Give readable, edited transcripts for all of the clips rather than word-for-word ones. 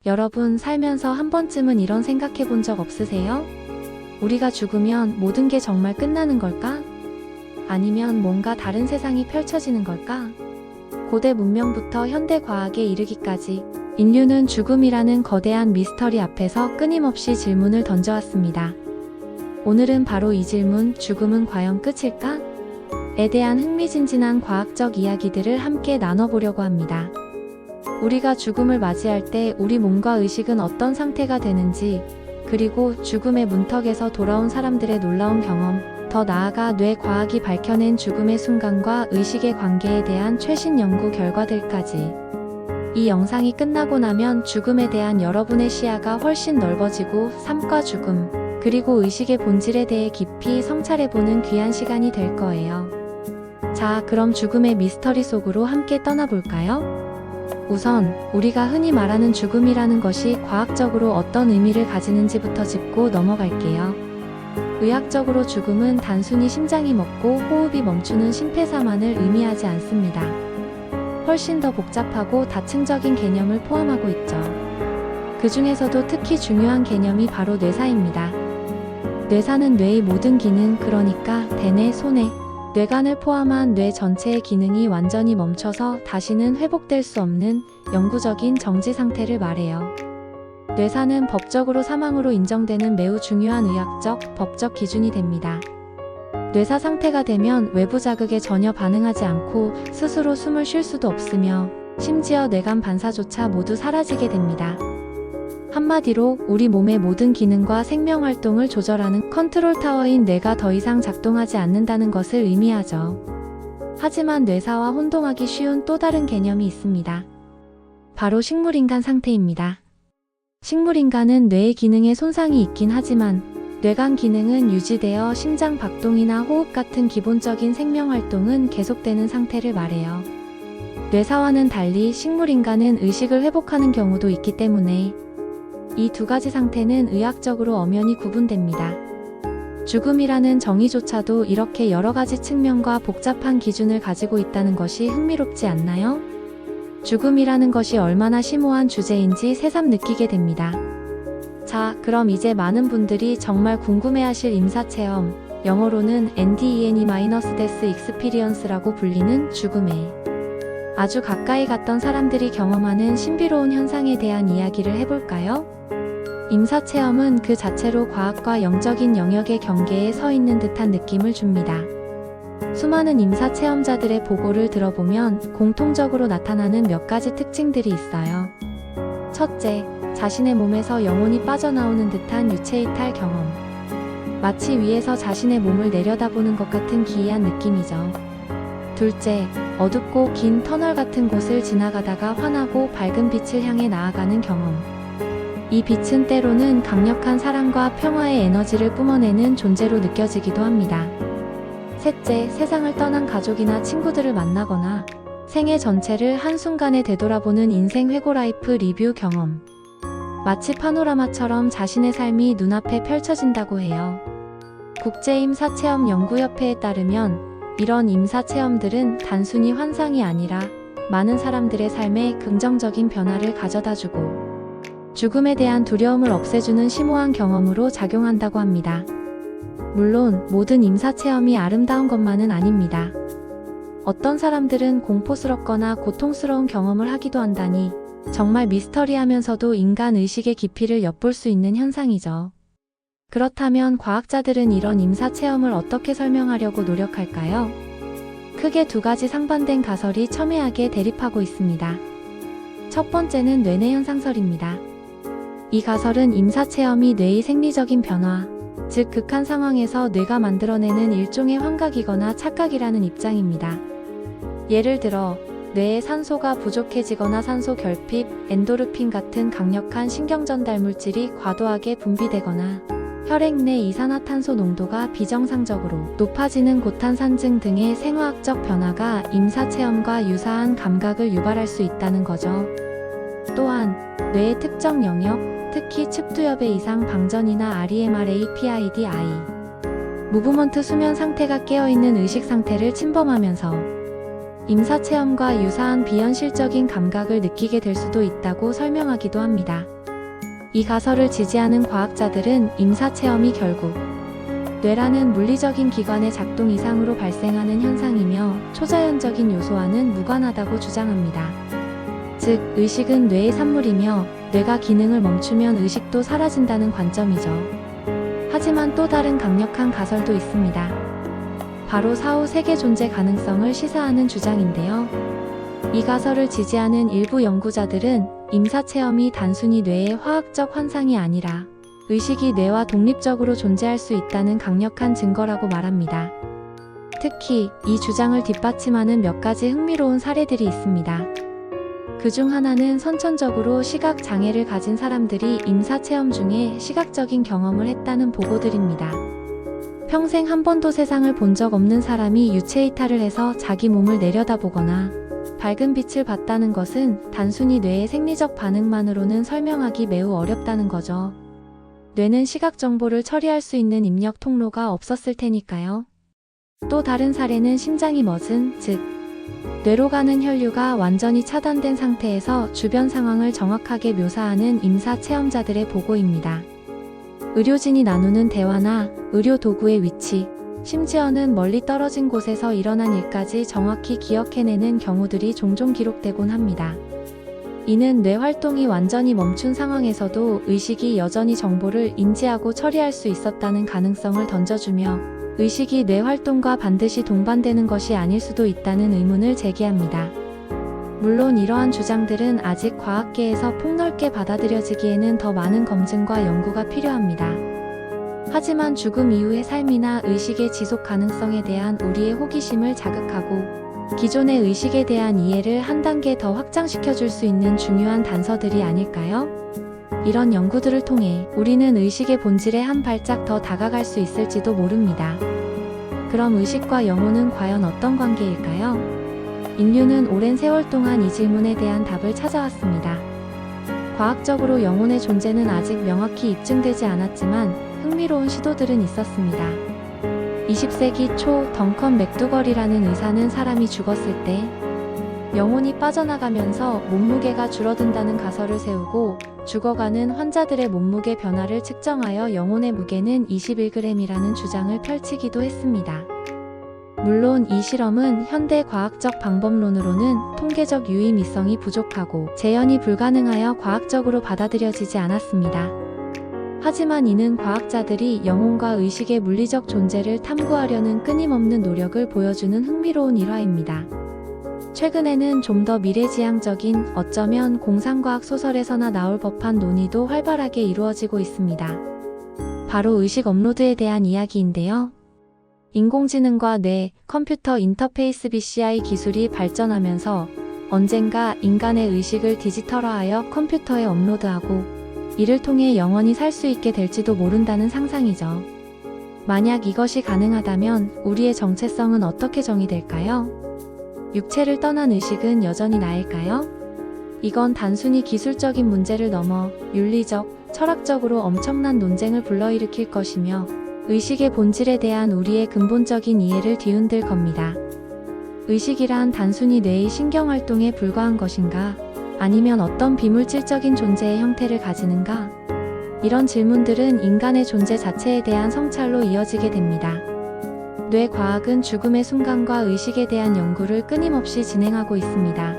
여러분 살면서 한 번쯤은 이런 생각해 본 적 없으세요? 우리가 죽으면 모든 게 정말 끝나는 걸까? 아니면 뭔가 다른 세상이 펼쳐지는 걸까? 고대 문명부터 현대 과학에 이르기까지 인류는 죽음이라는 거대한 미스터리 앞에서 끊임없이 질문을 던져왔습니다. 오늘은 바로 이 질문, 죽음은 과연 끝일까? 에 대한 흥미진진한 과학적 이야기들을 함께 나눠보려고 합니다. 우리가 죽음을 맞이할 때 우리 몸과 의식은 어떤 상태가 되는지, 그리고 죽음의 문턱에서 돌아온 사람들의 놀라운 경험, 더 나아가 뇌 과학이 밝혀낸 죽음의 순간과 의식의 관계에 대한 최신 연구 결과들까지. 이 영상이 끝나고 나면 죽음에 대한 여러분의 시야가 훨씬 넓어지고 삶과 죽음, 그리고 의식의 본질에 대해 깊이 성찰해보는 귀한 시간이 될 거예요. 자, 그럼 죽음의 미스터리 속으로 함께 떠나볼까요? 우선 우리가 흔히 말하는 죽음이라는 것이 과학적으로 어떤 의미를 가지는지부터 짚고 넘어갈게요. 의학적으로 죽음은 단순히 심장이 멎고 호흡이 멈추는 심폐사만을 의미하지 않습니다. 훨씬 더 복잡하고 다층적인 개념을 포함하고 있죠. 그 중에서도 특히 중요한 개념이 바로 뇌사입니다. 뇌사는 뇌의 모든 기능, 그러니까 대뇌, 소뇌, 뇌간을 포함한 뇌 전체의 기능이 완전히 멈춰서 다시는 회복될 수 없는 영구적인 정지 상태를 말해요. 뇌사는 법적으로 사망으로 인정되는 매우 중요한 의학적, 법적 기준이 됩니다. 뇌사 상태가 되면 외부 자극에 전혀 반응하지 않고 스스로 숨을 쉴 수도 없으며 심지어 뇌간 반사조차 모두 사라지게 됩니다. 한마디로 우리 몸의 모든 기능과 생명활동을 조절하는 컨트롤 타워인 뇌가 더 이상 작동하지 않는다는 것을 의미하죠. 하지만 뇌사와 혼동하기 쉬운 또 다른 개념이 있습니다. 바로 식물인간 상태입니다. 식물인간은 뇌의 기능에 손상이 있긴 하지만 뇌간 기능은 유지되어 심장 박동이나 호흡 같은 기본적인 생명활동은 계속되는 상태를 말해요. 뇌사와는 달리 식물인간은 의식을 회복하는 경우도 있기 때문에 이 두 가지 상태는 의학적으로 엄연히 구분됩니다. 죽음이라는 정의조차도 이렇게 여러 가지 측면과 복잡한 기준을 가지고 있다는 것이 흥미롭지 않나요? 죽음이라는 것이 얼마나 심오한 주제인지 새삼 느끼게 됩니다. 자, 그럼 이제 많은 분들이 정말 궁금해하실 임사체험, 영어로는 NDE-Death Experience라고 불리는 죽음에 아주 가까이 갔던 사람들이 경험하는 신비로운 현상에 대한 이야기를 해볼까요? 임사체험은 그 자체로 과학과 영적인 영역의 경계에 서 있는 듯한 느낌을 줍니다. 수많은 임사체험자들의 보고를 들어보면 공통적으로 나타나는 몇 가지 특징들이 있어요. 첫째, 자신의 몸에서 영혼이 빠져나오는 듯한 유체이탈 경험. 마치 위에서 자신의 몸을 내려다보는 것 같은 기이한 느낌이죠. 둘째, 어둡고 긴 터널 같은 곳을 지나가다가 환하고 밝은 빛을 향해 나아가는 경험. 이 빛은 때로는 강력한 사랑과 평화의 에너지를 뿜어내는 존재로 느껴지기도 합니다. 셋째, 세상을 떠난 가족이나 친구들을 만나거나 생애 전체를 한순간에 되돌아보는 인생 회고 라이프 리뷰 경험. 마치 파노라마처럼 자신의 삶이 눈앞에 펼쳐진다고 해요. 국제임사체험연구협회에 따르면 이런 임사체험들은 단순히 환상이 아니라 많은 사람들의 삶에 긍정적인 변화를 가져다주고 죽음에 대한 두려움을 없애주는 심오한 경험으로 작용한다고 합니다. 물론 모든 임사체험이 아름다운 것만은 아닙니다. 어떤 사람들은 공포스럽거나 고통스러운 경험을 하기도 한다니 정말 미스터리하면서도 인간 의식의 깊이를 엿볼 수 있는 현상이죠. 그렇다면 과학자들은 이런 임사체험을 어떻게 설명하려고 노력할까요? 크게 두 가지 상반된 가설이 첨예하게 대립하고 있습니다. 첫 번째는 뇌내 현상설입니다. 이 가설은 임사체험이 뇌의 생리적인 변화, 즉 극한 상황에서 뇌가 만들어내는 일종의 환각이거나 착각이라는 입장입니다. 예를 들어 뇌에 산소가 부족해지거나 산소 결핍, 엔도르핀 같은 강력한 신경 전달 물질이 과도하게 분비되거나 혈액 내 이산화탄소 농도가 비정상적으로 높아지는 고탄산증 등의 생화학적 변화가 임사체험과 유사한 감각을 유발할 수 있다는 거죠. 또한 뇌의 특정 영역, 특히 측두엽의 이상 방전이나 REMRA, PID-I, 무브먼트 수면 상태가 깨어있는 의식 상태를 침범하면서 임사체험과 유사한 비현실적인 감각을 느끼게 될 수도 있다고 설명하기도 합니다. 이 가설을 지지하는 과학자들은 임사체험이 결국 뇌라는 물리적인 기관의 작동 이상으로 발생하는 현상이며 초자연적인 요소와는 무관하다고 주장합니다. 즉, 의식은 뇌의 산물이며 뇌가 기능을 멈추면 의식도 사라진다는 관점이죠. 하지만 또 다른 강력한 가설도 있습니다. 바로 사후 세계 존재 가능성을 시사하는 주장인데요. 이 가설을 지지하는 일부 연구자들은 임사체험이 단순히 뇌의 화학적 환상이 아니라 의식이 뇌와 독립적으로 존재할 수 있다는 강력한 증거라고 말합니다. 특히 이 주장을 뒷받침하는 몇 가지 흥미로운 사례들이 있습니다. 그중 하나는 선천적으로 시각 장애를 가진 사람들이 임사체험 중에 시각적인 경험을 했다는 보고들입니다. 평생 한 번도 세상을 본 적 없는 사람이 유체이탈을 해서 자기 몸을 내려다보거나 밝은 빛을 봤다는 것은 단순히 뇌의 생리적 반응만으로는 설명하기 매우 어렵다는 거죠. 뇌는 시각 정보를 처리할 수 있는 입력 통로가 없었을 테니까요. 또 다른 사례는 심장이 멎은, 즉 뇌로 가는 혈류가 완전히 차단된 상태에서 주변 상황을 정확하게 묘사하는 임사 체험자들의 보고입니다. 의료진이 나누는 대화나 의료 도구의 위치, 심지어는 멀리 떨어진 곳에서 일어난 일까지 정확히 기억해내는 경우들이 종종 기록되곤 합니다. 이는 뇌 활동이 완전히 멈춘 상황에서도 의식이 여전히 정보를 인지하고 처리할 수 있었다는 가능성을 던져주며 의식이 뇌 활동과 반드시 동반되는 것이 아닐 수도 있다는 의문을 제기합니다. 물론 이러한 주장들은 아직 과학계에서 폭넓게 받아들여지기에는 더 많은 검증과 연구가 필요합니다. 하지만 죽음 이후의 삶이나 의식의 지속 가능성에 대한 우리의 호기심을 자극하고 기존의 의식에 대한 이해를 한 단계 더 확장시켜줄 수 있는 중요한 단서들이 아닐까요? 이런 연구들을 통해 우리는 의식의 본질에 한 발짝 더 다가갈 수 있을지도 모릅니다. 그럼 의식과 영혼은 과연 어떤 관계일까요? 인류는 오랜 세월 동안 이 질문에 대한 답을 찾아왔습니다. 과학적으로 영혼의 존재는 아직 명확히 입증되지 않았지만 흥미로운 시도들은 있었습니다. 20세기 초 덩컨 맥두걸이라는 의사는 사람이 죽었을 때 영혼이 빠져나가면서 몸무게가 줄어든다는 가설을 세우고 죽어가는 환자들의 몸무게 변화를 측정하여 영혼의 무게는 21g이라는 주장을 펼치기도 했습니다. 물론 이 실험은 현대 과학적 방법론으로는 통계적 유의미성이 부족하고 재현이 불가능하여 과학적으로 받아들여지지 않았습니다. 하지만 이는 과학자들이 영혼과 의식의 물리적 존재를 탐구하려는 끊임없는 노력을 보여주는 흥미로운 일화입니다. 최근에는 좀 더 미래지향적인, 어쩌면 공상과학 소설에서나 나올 법한 논의도 활발하게 이루어지고 있습니다. 바로 의식 업로드에 대한 이야기인데요. 인공지능과 뇌, 컴퓨터 인터페이스 BCI 기술이 발전하면서 언젠가 인간의 의식을 디지털화하여 컴퓨터에 업로드하고 이를 통해 영원히 살 수 있게 될지도 모른다는 상상이죠. 만약 이것이 가능하다면 우리의 정체성은 어떻게 정의될까요? 육체를 떠난 의식은 여전히 나일까요? 이건 단순히 기술적인 문제를 넘어 윤리적, 철학적으로 엄청난 논쟁을 불러일으킬 것이며 의식의 본질에 대한 우리의 근본적인 이해를 뒤흔들 겁니다. 의식이란 단순히 뇌의 신경활동에 불과한 것인가? 아니면 어떤 비물질적인 존재의 형태를 가지는가? 이런 질문들은 인간의 존재 자체에 대한 성찰로 이어지게 됩니다. 뇌과학은 죽음의 순간과 의식에 대한 연구를 끊임없이 진행하고 있습니다.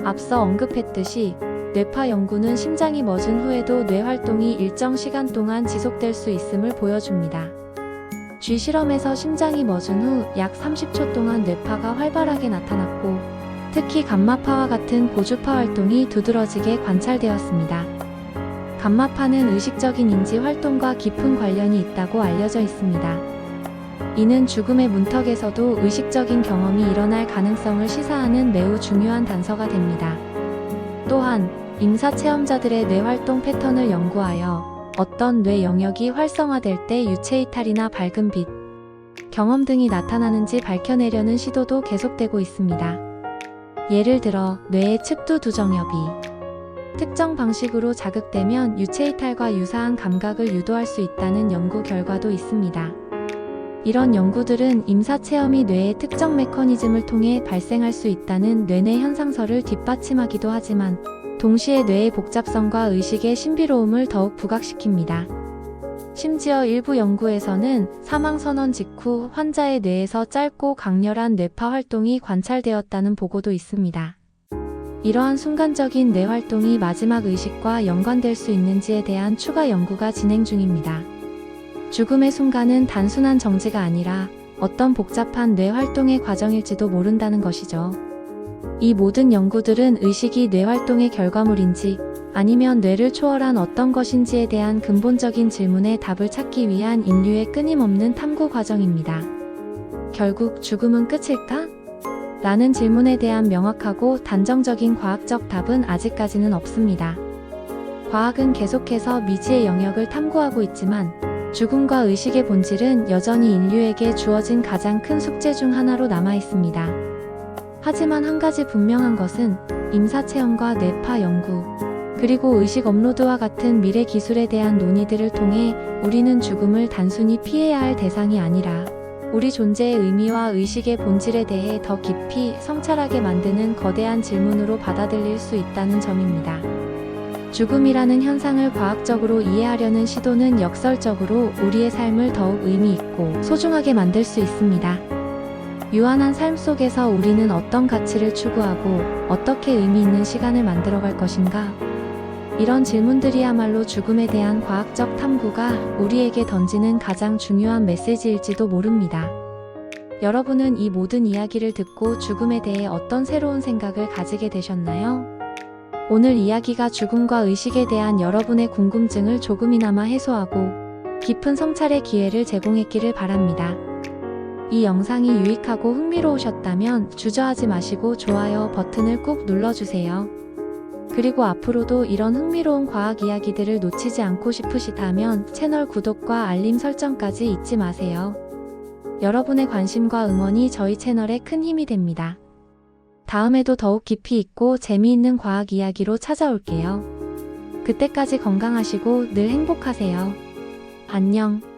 앞서 언급했듯이 뇌파 연구는 심장이 멎은 후에도 뇌 활동이 일정 시간 동안 지속될 수 있음을 보여줍니다. 쥐 실험에서 심장이 멎은 후 약 30초 동안 뇌파가 활발하게 나타났고 특히 감마파와 같은 고주파 활동이 두드러지게 관찰되었습니다. 감마파는 의식적인 인지 활동과 깊은 관련이 있다고 알려져 있습니다. 이는 죽음의 문턱에서도 의식적인 경험이 일어날 가능성을 시사하는 매우 중요한 단서가 됩니다. 또한 임사 체험자들의 뇌 활동 패턴을 연구하여 어떤 뇌 영역이 활성화될 때 유체이탈이나 밝은 빛, 경험 등이 나타나는지 밝혀내려는 시도도 계속되고 있습니다. 예를 들어 뇌의 측두 두정엽이 특정 방식으로 자극되면 유체이탈과 유사한 감각을 유도할 수 있다는 연구 결과도 있습니다. 이런 연구들은 임사체험이 뇌의 특정 메커니즘을 통해 발생할 수 있다는 뇌내 현상설을 뒷받침하기도 하지만 동시에 뇌의 복잡성과 의식의 신비로움을 더욱 부각시킵니다. 심지어 일부 연구에서는 사망 선언 직후 환자의 뇌에서 짧고 강렬한 뇌파 활동이 관찰되었다는 보고도 있습니다. 이러한 순간적인 뇌 활동이 마지막 의식과 연관될 수 있는지에 대한 추가 연구가 진행 중입니다. 죽음의 순간은 단순한 정지가 아니라 어떤 복잡한 뇌 활동의 과정일지도 모른다는 것이죠. 이 모든 연구들은 의식이 뇌 활동의 결과물인지 아니면 뇌를 초월한 어떤 것인지에 대한 근본적인 질문에 답을 찾기 위한 인류의 끊임없는 탐구 과정입니다. 결국 죽음은 끝일까? 라는 질문에 대한 명확하고 단정적인 과학적 답은 아직까지는 없습니다. 과학은 계속해서 미지의 영역을 탐구하고 있지만 죽음과 의식의 본질은 여전히 인류에게 주어진 가장 큰 숙제 중 하나로 남아 있습니다. 하지만 한 가지 분명한 것은 임사체험과 뇌파 연구, 그리고 의식 업로드와 같은 미래 기술에 대한 논의들을 통해 우리는 죽음을 단순히 피해야 할 대상이 아니라 우리 존재의 의미와 의식의 본질에 대해 더 깊이 성찰하게 만드는 거대한 질문으로 받아들일 수 있다는 점입니다. 죽음이라는 현상을 과학적으로 이해하려는 시도는 역설적으로 우리의 삶을 더욱 의미 있고 소중하게 만들 수 있습니다. 유한한 삶 속에서 우리는 어떤 가치를 추구하고 어떻게 의미 있는 시간을 만들어갈 것인가? 이런 질문들이야말로 죽음에 대한 과학적 탐구가 우리에게 던지는 가장 중요한 메시지일지도 모릅니다. 여러분은 이 모든 이야기를 듣고 죽음에 대해 어떤 새로운 생각을 가지게 되셨나요? 오늘 이야기가 죽음과 의식에 대한 여러분의 궁금증을 조금이나마 해소하고 깊은 성찰의 기회를 제공했기를 바랍니다. 이 영상이 유익하고 흥미로우셨다면 주저하지 마시고 좋아요 버튼을 꾹 눌러주세요. 그리고 앞으로도 이런 흥미로운 과학 이야기들을 놓치지 않고 싶으시다면 채널 구독과 알림 설정까지 잊지 마세요. 여러분의 관심과 응원이 저희 채널에 큰 힘이 됩니다. 다음에도 더욱 깊이 있고 재미있는 과학 이야기로 찾아올게요. 그때까지 건강하시고 늘 행복하세요. 안녕.